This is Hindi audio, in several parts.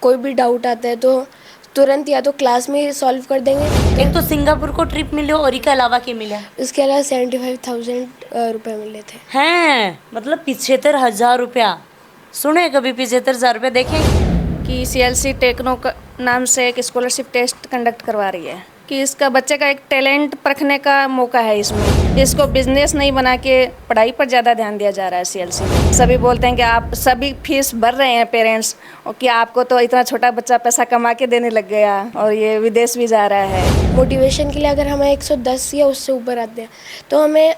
कोई भी डाउट आता है तो तुरंत या तो क्लास में सॉल्व कर देंगे। एक तो सिंगापुर को ट्रिप मिले और इसके अलावा क्या मिला? इसके अलावा 75,000 रुपये मिले थे। हैं, मतलब 75,000 रुपया। सुने कभी 75,000 रुपया देखे? कि सीएलसी टेक्नो नाम से एक स्कॉलरशिप टेस्ट कंडक्ट करवा रही है कि इसका बच्चे का एक टैलेंट परखने का मौका है इसमें। इसको बिजनेस नहीं बना के पढ़ाई पर ज़्यादा ध्यान दिया जा रहा है सीएलसी में। सभी बोलते हैं कि आप सभी फीस भर रहे हैं पेरेंट्स, और कि आपको तो इतना छोटा बच्चा पैसा कमा के देने लग गया और ये विदेश भी जा रहा है। मोटिवेशन के लिए अगर हमें 110 या उससे ऊपर आते हैं तो हमें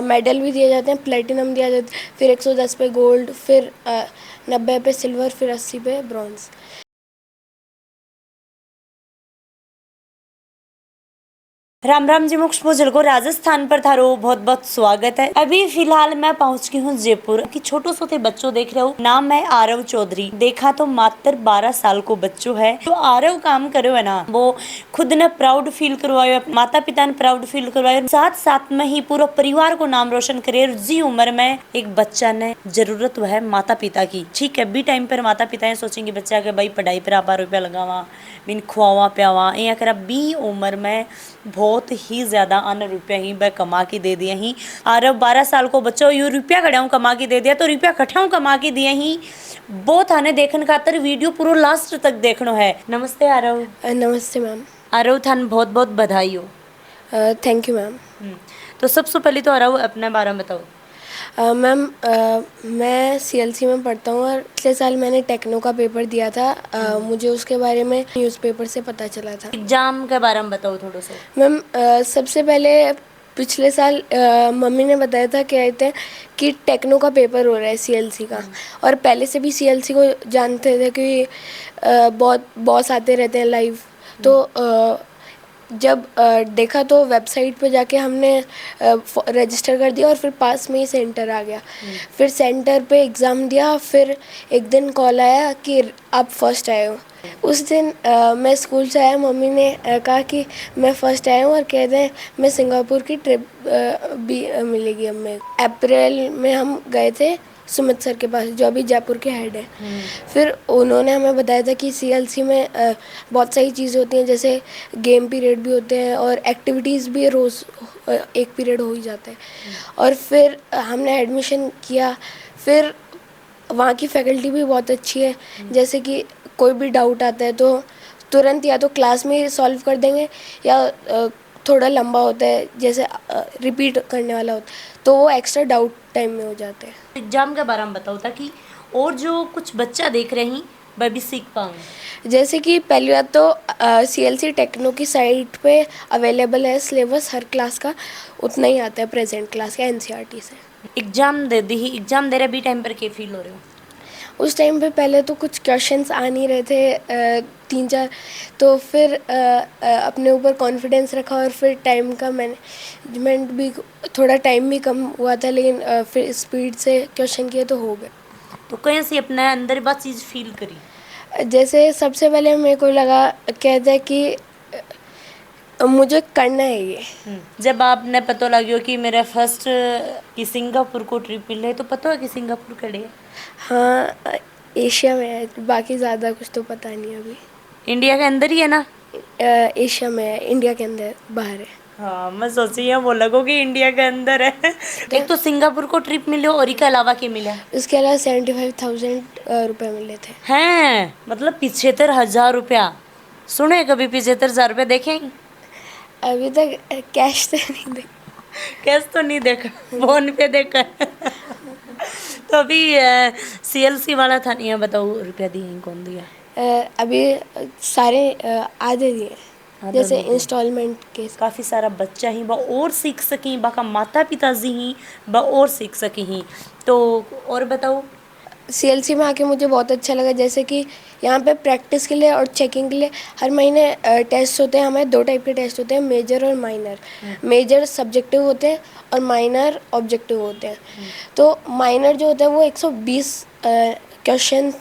मेडल भी दिए जाते हैं, प्लेटिनम दिया जाता है, फिर 110 पे गोल्ड, फिर 90 पे सिल्वर, फिर 80 पे ब्रॉन्ज। राम राम जी, मुक्ष भोजल को राजस्थान पर थारो बहुत बहुत स्वागत है। अभी फिलहाल मैं पहुंच गई हूँ जयपुर की। छोटो छोटे बच्चों देख रहे हो, नाम है आरव चौधरी। देखा तो मात्र 12 साल को बच्चों है। तो आरव काम करो है ना, वो खुद ने प्राउड फील करवायो, माता पिता ने प्राउड फील करवायो, साथ साथ में ही पूरा परिवार को नाम रोशन करे। जी उम्र में एक बच्चा ने जरूरत है माता पिता की। ठीक है, बी टाइम पर माता पिता सोचेंगे बच्चा के भाई पढ़ाई पर आप रुपया लगावा, बिन खुआवा प्यावा या करा। बी उम्र में बहुत ही ज्यादा अन रुपया ही वह कमा के दे दिया ही। आरव 12 साल को बच्चों यू रुपया कड़ाऊ कमा के दे दिया, तो रुपया कठाऊ कमा के दिया ही। बहुत आने देखने खातर वीडियो पूरा लास्ट तक देखनो है। नमस्ते आरव। नमस्ते मैम। आरव थान बहुत बहुत बधाई हो। Thank you ma'am. तो सबसे पहले तो आरव अपने बारे में बताओ। मैम मैं सीएलसी में पढ़ता हूँ और पिछले साल मैंने टेक्नो का पेपर दिया था। मुझे उसके बारे में न्यूज़पेपर से पता चला था। एग्जाम के बारे में बताओ थोड़ा सा। मैम सबसे पहले पिछले साल मम्मी ने बताया था, कहते हैं कि टेक्नो का पेपर हो रहा है सीएलसी का। और पहले से भी सीएलसी को जानते थे कि बहुत बॉस आते रहते हैं लाइव। तो जब देखा तो वेबसाइट पे जाके हमने रजिस्टर कर दिया और फिर पास में ही सेंटर आ गया। फिर सेंटर पे एग्ज़ाम दिया, फिर एक दिन कॉल आया कि आप फर्स्ट आए हो। उस दिन मैं स्कूल से आया, मम्मी ने कहा कि मैं फ़र्स्ट आया हूँ और कहते हैं मैं सिंगापुर की ट्रिप भी मिलेगी हमें। अप्रैल में हम गए थे सुमित सर के पास, जो अभी जयपुर के हेड है। फिर उन्होंने हमें बताया था कि सीएलसी में बहुत सारी चीज़ें होती हैं, जैसे गेम पीरियड भी होते हैं और एक्टिविटीज़ भी रोज़ एक पीरियड हो ही जाता है। और फिर हमने एडमिशन किया। फिर वहाँ की फैकल्टी भी बहुत अच्छी है, जैसे कि कोई भी डाउट आता है तो तुरंत या तो क्लास में ही सॉल्व कर देंगे, या थोड़ा लंबा होता है जैसे रिपीट करने वाला होता है तो वो एक्स्ट्रा डाउट टाइम में हो जाते हैं। एग्जाम के बारे में बताओ ताकि और जो कुछ बच्चा देख रहे हैं वह भी सीख पाऊँ। जैसे कि पहली बात तो सीएलसी टेक्नो की साइट पे अवेलेबल है सिलेबस हर क्लास का, उतना ही आता है प्रेजेंट क्लास का एनसीईआरटी से। एग्जाम दे दी ही, एग्जाम दे रहे भी टाइम पर क्या फील हो रहे हो? उस टाइम पे पहले तो कुछ क्वेश्चंस आ नहीं रहे थे, 3-4, तो फिर अपने ऊपर कॉन्फिडेंस रखा और फिर टाइम का मैनेजमेंट भी, थोड़ा टाइम भी कम हुआ था, लेकिन फिर स्पीड से क्वेश्चन किए तो हो गए। तो कहीं से अपने अंदर बात चीज़ फील करी? जैसे सबसे पहले मेरे को लगा, कहते हैं कि मुझे करना है ये। जब आपने पता लगे कि मेरा फर्स्ट की सिंगापुर को ट्रिप मिल है, तो पता है कि सिंगापुर कड़े है? हाँ, एशिया में है, बाकी ज़्यादा कुछ तो पता नहीं अभी। इंडिया के अंदर ही है ना? एशिया में है, इंडिया के अंदर बाहर है। हाँ, मैं सोची है वो लगो कि इंडिया के अंदर है। एक तो सिंगापुर को ट्रिप मिले और इसके अलावा क्या मिला? इसके अलावा 75,000 रुपये मिले थे। हैं, मतलब 75,000 रुपया। सुने कभी 75,000 रुपया देखे? अभी तक कैश तो नहीं दे। कैश तो नहीं देखा, फोन पे देखा। तो अभी सीएलसी वाला था नहीं, बताओ रुपया दिए कौन दिया? अभी सारे आधे दिए, जैसे इंस्टॉलमेंट के। काफ़ी सारा बच्चा ही बा और सीख सकी, बाका माता पिता जी ही बा और सीख सकी ही। तो और बताओ। सीएलसी में आके मुझे बहुत अच्छा लगा, जैसे कि यहाँ पे प्रैक्टिस के लिए और चेकिंग के लिए हर महीने टेस्ट होते हैं। हमें 2 टाइप के टेस्ट होते हैं, मेजर और माइनर। मेजर सब्जेक्टिव होते हैं और माइनर ऑब्जेक्टिव होते हैं। तो माइनर जो होता है वो 120 क्वेश्चन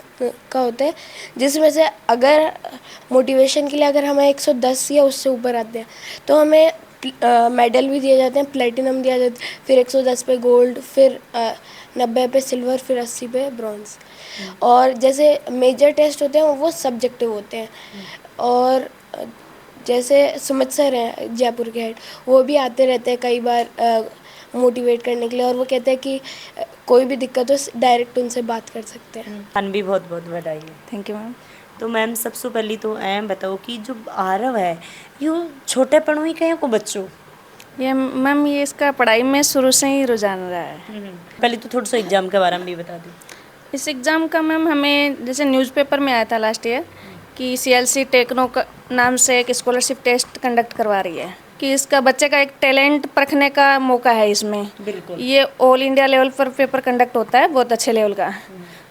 का होता है, जिसमें से अगर मोटिवेशन के लिए अगर हमें 110 या उससे ऊपर आते हैं तो हमें मेडल भी दिए जाते हैं, प्लेटिनम दिया जाता है, फिर 110 पे गोल्ड, फिर 90 पे सिल्वर, फिर 80 पे ब्रॉन्ज। और जैसे मेजर टेस्ट होते हैं वो सब्जेक्टिव होते हैं। और जैसे सुमित सर हैं जयपुर के हेड, वो भी आते रहते हैं कई बार मोटिवेट करने के लिए, और वो कहते हैं कि कोई भी दिक्कत हो डायरेक्ट उनसे बात कर सकते हैं। थान भी बहुत बहुत बधाई है। Thank you ma'am. तो मैम सबसे पहले तो ऐम बताओ कि जो आरव है यो छोटे पढ़ो ही कहीं को बच्चों ये मैम ये इसका पढ़ाई में शुरू से ही रुझान रहा है। पहले तो थोड़ा सा एग्जाम के बारे में भी बता दो। इस एग्ज़ाम का मैम हमें जैसे न्यूज़पेपर में आया था लास्ट ईयर कि सीएलसी टेक्नो का नाम से एक स्कॉलरशिप टेस्ट कंडक्ट करवा रही है, कि इसका बच्चे का एक टैलेंट परखने का मौका है इसमें। बिल्कुल। ये ऑल इंडिया लेवल पर पेपर कंडक्ट होता है, बहुत अच्छे लेवल का।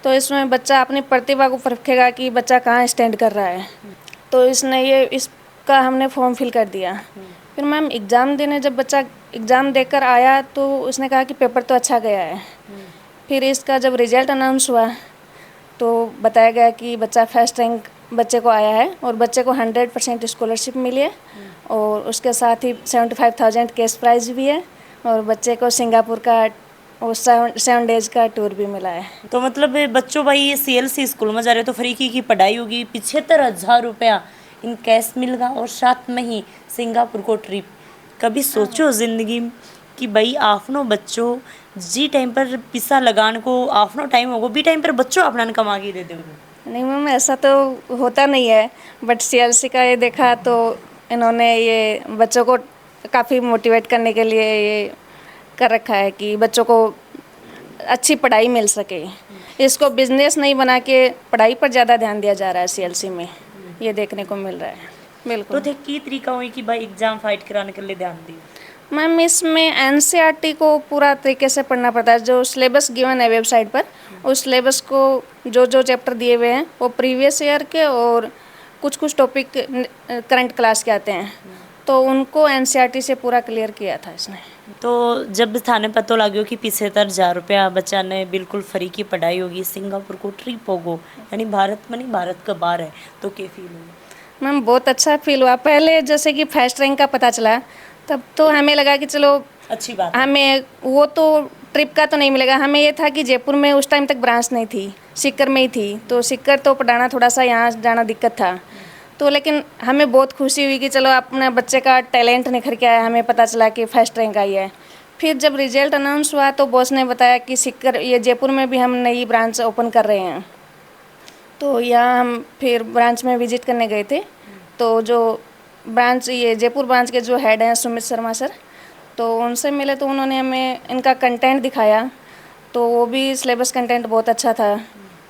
तो इसमें बच्चा अपनी प्रतिभा को परखेगा कि बच्चा कहाँ स्टैंड कर रहा है। तो इसका हमने फॉर्म फिल कर दिया। फिर मैम एग्ज़ाम देने जब बच्चा एग्ज़ाम देकर आया तो उसने कहा कि पेपर तो अच्छा गया है। फिर इसका जब रिजल्ट अनाउंस हुआ तो बताया गया कि बच्चा फर्स्ट रैंक बच्चे को आया है, और बच्चे को 100% स्कॉलरशिप मिली है, और उसके साथ ही 75,000 कैश प्राइज़ भी है, और बच्चे को सिंगापुर का और 7 डेज का टूर भी मिला है। तो मतलब ये बच्चों भाई ये सीएलसी स्कूल में जा रहे हो तो फ्री की पढ़ाई होगी, 75,000 रुपया इन कैश मिलगा और साथ में ही सिंगापुर को ट्रिप। कभी सोचो जिंदगी में कि भाई आपनो बच्चों जी टाइम पर पिसा लगान को आपनो टाइम होगो बी टाइम पर बच्चों अपना कमा के दे दोगे। नहीं मैम ऐसा तो होता नहीं है, बट सीएलसी का ये देखा तो इन्होंने ये बच्चों को काफ़ी मोटिवेट करने के लिए ये कर रखा है कि बच्चों को अच्छी पढ़ाई मिल सके। इसको बिजनेस नहीं बना के पढ़ाई पर ज़्यादा ध्यान दिया जा रहा है सीएलसी में, ये देखने को मिल रहा है। बिल्कुल। तो थे की तरीका हुई कि भाई एग्जाम फाइट कराने के लिए ध्यान दी। मैम इसमें एनसीईआरटी को पूरा तरीके से पढ़ना पड़ता है। जो सिलेबस गिवन है वेबसाइट पर, उस सिलेबस को जो चैप्टर दिए हुए हैं वो प्रीवियस ईयर के और कुछ टॉपिक करंट क्लास के आते हैं, तो उनको एनसीईआरटी से पूरा क्लियर किया था इसने। तो जब थाने पता लगे कि 75,000 रुपया बच्चा ने बिल्कुल फ्री की पढ़ाई होगी, सिंगापुर को ट्रिप होगो, यानी भारत में नहीं भारत का बाहर है, तो क्या फील हुआ? मैम बहुत अच्छा फील हुआ। पहले जैसे कि फर्स्ट रैंक का पता चला तब तो हमें लगा कि चलो अच्छी बात है। हमें वो तो ट्रिप का तो नहीं मिलेगा। हमें ये था कि जयपुर में उस टाइम तक ब्रांच नहीं थी, सीकर में ही थी, तो सीकर तो पढ़ाना थोड़ा सा यहाँ जाना दिक्कत था। तो लेकिन हमें बहुत खुशी हुई कि चलो अपने बच्चे का टैलेंट निखर के आया, हमें पता चला कि फर्स्ट रैंक आई है। फिर जब रिजल्ट अनाउंस हुआ तो बॉस ने बताया कि सीकर ये जयपुर में भी हम नई ब्रांच ओपन कर रहे हैं। तो यहाँ हम फिर ब्रांच में विजिट करने गए थे। तो जो ब्रांच ये जयपुर ब्रांच के जो हेड हैं सुमित शर्मा सर, तो उनसे मिले तो उन्होंने हमें इनका कंटेंट दिखाया, तो वो भी सिलेबस कंटेंट बहुत अच्छा था।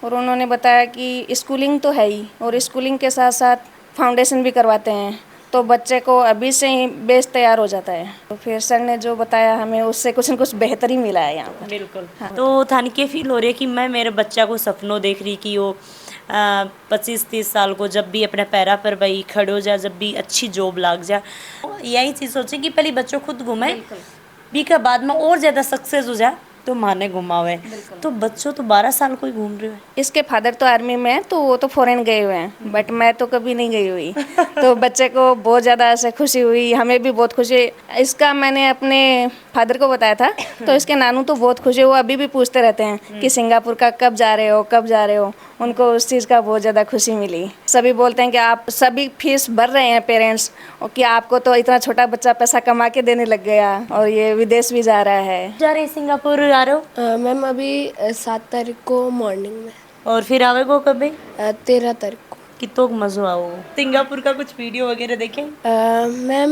और उन्होंने बताया कि स्कूलिंग तो है ही, और स्कूलिंग के साथ साथ फाउंडेशन भी करवाते हैं, तो बच्चे को अभी से ही बेस तैयार हो जाता है। तो फिर सर ने जो बताया हमें उससे कुछ न कुछ बेहतर ही मिला है यहाँ पर। बिल्कुल। तो थाने के फील हो रही है कि मैं मेरे बच्चा को सपनों देख रही कि वो 25-30 साल को जब भी अपने पैरा पर भाई खड़े हो जा, जब भी अच्छी जॉब लाग जा, यही चीज़ सोचे कि पहले बच्चों खुद घूमे भी का बाद में और ज़्यादा सक्सेस हो जाए तो माने घुमावे। तो बच्चों तो 12 साल को ही घूम रहे हो। इसके फादर तो आर्मी में है, तो वो तो फॉरेन गए हुए हैं, बट मैं तो कभी नहीं गई हुई। तो बच्चे को बहुत ज़्यादा ऐसे खुशी हुई, हमें भी बहुत खुशी। इसका मैंने अपने फादर को बताया था, तो इसके नानू तो बहुत खुश है, वो अभी भी पूछते रहते हैं कि सिंगापुर का कब जा रहे हो, कब जा रहे हो। उनको उस चीज़ का बहुत ज़्यादा खुशी मिली। सभी बोलते हैं कि आप सभी फीस भर रहे हैं पेरेंट्स, और कि आपको तो इतना छोटा बच्चा पैसा कमा के देने लग गया, और ये विदेश भी जा रहा है। जा रहे सिंगापुर आ रहे हो? मैम अभी 7 तारीख को मॉर्निंग में। और फिर आवेगो कभी? 13 तारीख को। कितो मज़ो आओ। सिंगापुर का कुछ वीडियो वगैरह देखे? मैम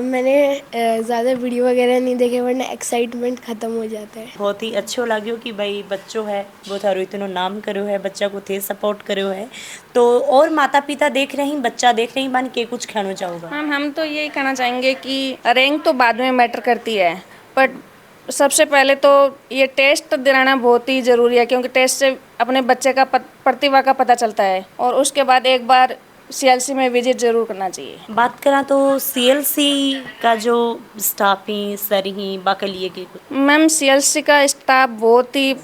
मैंने ज़्यादा वीडियो वगैरह नहीं देखे, वरना एक्साइटमेंट ख़त्म हो जाता है। बहुत ही अच्छो लगे कि भाई बच्चों है वो थारो इतनो नाम करो है, बच्चा को थे सपोर्ट करो है। तो और माता पिता देख रहे हैं, बच्चा देख रहे हैं, मान के कुछ कहना चाहोगा? मैम हम तो यही कहना चाहेंगे कि रैंक तो बाद में मैटर करती है, बट सबसे पहले तो ये टेस्ट दिलाना बहुत ही ज़रूरी है, क्योंकि टेस्ट से अपने बच्चे का प्रतिभा का पता चलता है। और उसके बाद एक बार सीएलसी में विजिट ज़रूर करना चाहिए। बात करा तो सीएलसी का जो स्टाफ ही सर ही बाकलिए के कुछ? मैम सीएलसी का स्टाफ बहुत ही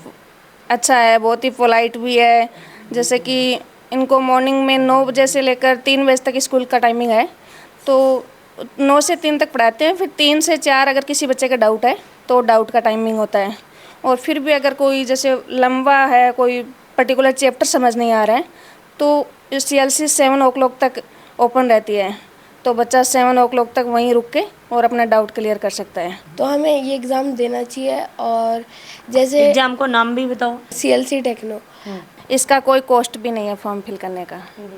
अच्छा है, बहुत ही पोलाइट भी है। जैसे कि इनको मॉर्निंग में 9 बजे से लेकर 3 बजे तक स्कूल का टाइमिंग है, तो 9 से 3 तक पढ़ाते हैं, फिर 3 से 4 अगर किसी बच्चे का डाउट है तो डाउट का टाइमिंग होता है। और फिर भी अगर कोई जैसे लंबा है, कोई पर्टिकुलर चैप्टर समझ नहीं आ रहा है, तो CLC 7 o'clock तक ओपन रहती है, तो बच्चा 7 o'clock तक वहीं रुक के और अपना डाउट क्लियर कर सकता है। तो हमें ये एग्ज़ाम देना चाहिए। और जैसे एग्जाम को नाम भी बताओ। CLC techno. इसका कोई कॉस्ट भी नहीं है फॉर्म फिल करने का।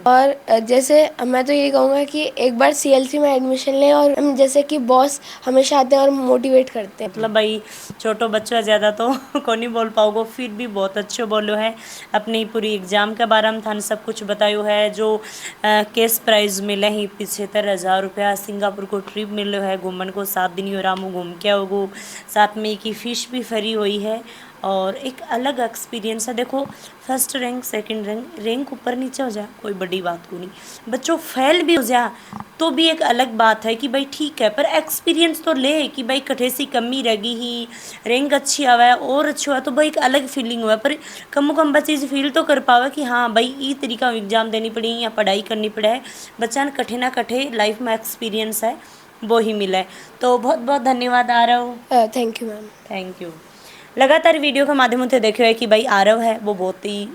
और जैसे मैं तो यही कहूँगा कि एक बार CLC में एडमिशन लें, और हम जैसे कि बॉस हमेशा आते हैं और मोटिवेट करते हैं। मतलब भाई छोटो बच्चों ज़्यादा तो को नहीं बोल पाओगे, फिर भी बहुत अच्छो बोलो है। अपनी पूरी एग्जाम के बारे में थाने सब कुछ बतायो है। जो कैश प्राइज मिले ही 75,000 रुपया, सिंगापुर को ट्रिप मिलो है घूमन को, 7 दिन आराम घूम के आओगो, साथ में की फ़ीस भी फ्री हुई है। और एक अलग एक्सपीरियंस है। देखो फर्स्ट रैंक सेकंड रैंक ऊपर नीचे हो जाए कोई बड़ी बात को नहीं, बच्चों फेल भी हो जाए तो भी एक अलग बात है कि भाई ठीक है, पर एक्सपीरियंस तो ले कि भाई कठे सी कमी रहेगी ही, रैंक अच्छी आवा है और अच्छा हुआ तो भाई एक अलग फीलिंग हुआ। पर कम बच्चे फील तो कर पावा कि हाँ भाई ये तरीका एग्जाम देनी पड़ी या पढ़ाई करनी पड़े है, बच्चा ने कठे ना कठे लाइफ में एक्सपीरियंस है वो ही मिला है। तो बहुत बहुत धन्यवाद Aarav. Thank you ma'am. Thank you. लगातार वीडियो के माध्यम से देखियो है कि भाई आरव है वो बहुत ही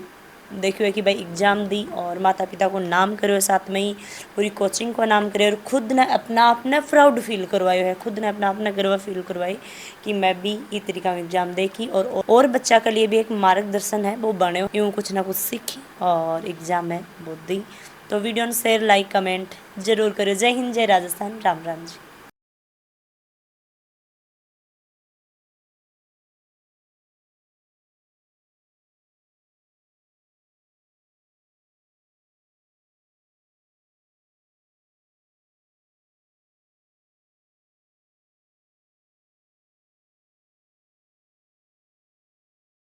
देखियो है कि भाई एग्जाम दी और माता पिता को नाम करो, साथ में ही पूरी कोचिंग को नाम करे और खुद ने अपना प्राउड फील करवायो है, खुद ने अपना गर्व फील करवाई कि मैं भी ये तरीका एग्जाम देखी और बच्चा के लिए भी एक मार्गदर्शन है वो बने, यूँ कुछ ना कुछ सीखी और एग्जाम है वो दी। तो वीडियो ने शेयर लाइक कमेंट जरूर करो। जय हिंद, जय राजस्थान, राम राम जी।